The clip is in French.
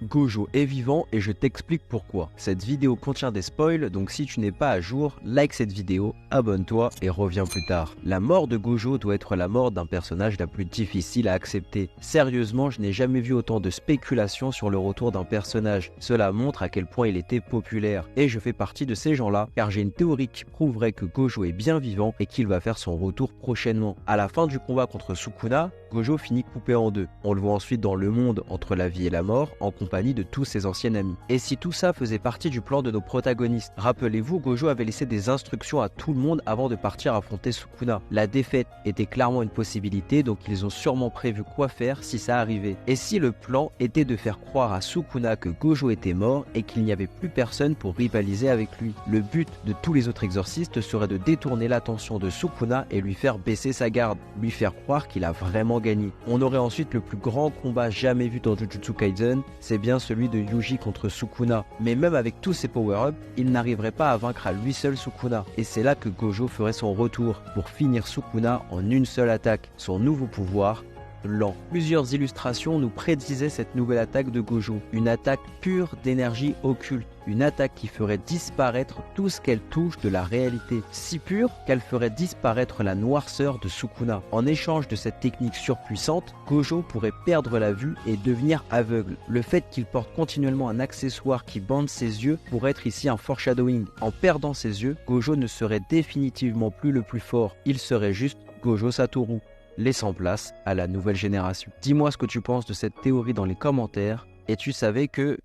Gojo est vivant et je t'explique pourquoi. Cette vidéo contient des spoils, donc si tu n'es pas à jour, like cette vidéo, abonne-toi et reviens plus tard. La mort de Gojo doit être la mort d'un personnage la plus difficile à accepter. Sérieusement, je n'ai jamais vu autant de spéculations sur le retour d'un personnage. Cela montre à quel point il était populaire. Et je fais partie de ces gens-là, car j'ai une théorie qui prouverait que Gojo est bien vivant et qu'il va faire son retour prochainement. À la fin du combat contre Sukuna, Gojo finit coupé en deux. On le voit ensuite dans le monde entre la vie et la mort, en compagnie de tous ses anciens amis. Et si tout ça faisait partie du plan de nos protagonistes? Rappelez-vous, Gojo avait laissé des instructions à tout le monde avant de partir affronter Sukuna. La défaite était clairement une possibilité, donc ils ont sûrement prévu quoi faire si ça arrivait. Et si le plan était de faire croire à Sukuna que Gojo était mort et qu'il n'y avait plus personne pour rivaliser avec lui? Le but de tous les autres exorcistes serait de détourner l'attention de Sukuna et lui faire baisser sa garde, lui faire croire qu'il a vraiment gagné. On aurait ensuite le plus grand combat jamais vu dans Jujutsu Kaisen, c'est bien celui de Yuji contre Sukuna. Mais même avec tous ses power-ups, il n'arriverait pas à vaincre à lui seul Sukuna. Et c'est là que Gojo ferait son retour, pour finir Sukuna en une seule attaque. Son nouveau pouvoir, lent. Plusieurs illustrations nous prédisaient cette nouvelle attaque de Gojo. Une attaque pure d'énergie occulte. Une attaque qui ferait disparaître tout ce qu'elle touche de la réalité. Si pure qu'elle ferait disparaître la noirceur de Sukuna. En échange de cette technique surpuissante, Gojo pourrait perdre la vue et devenir aveugle. Le fait qu'il porte continuellement un accessoire qui bande ses yeux pourrait être ici un foreshadowing. En perdant ses yeux, Gojo ne serait définitivement plus le plus fort. Il serait juste Gojo Satoru, laissant place à la nouvelle génération. Dis-moi ce que tu penses de cette théorie dans les commentaires. Et tu savais que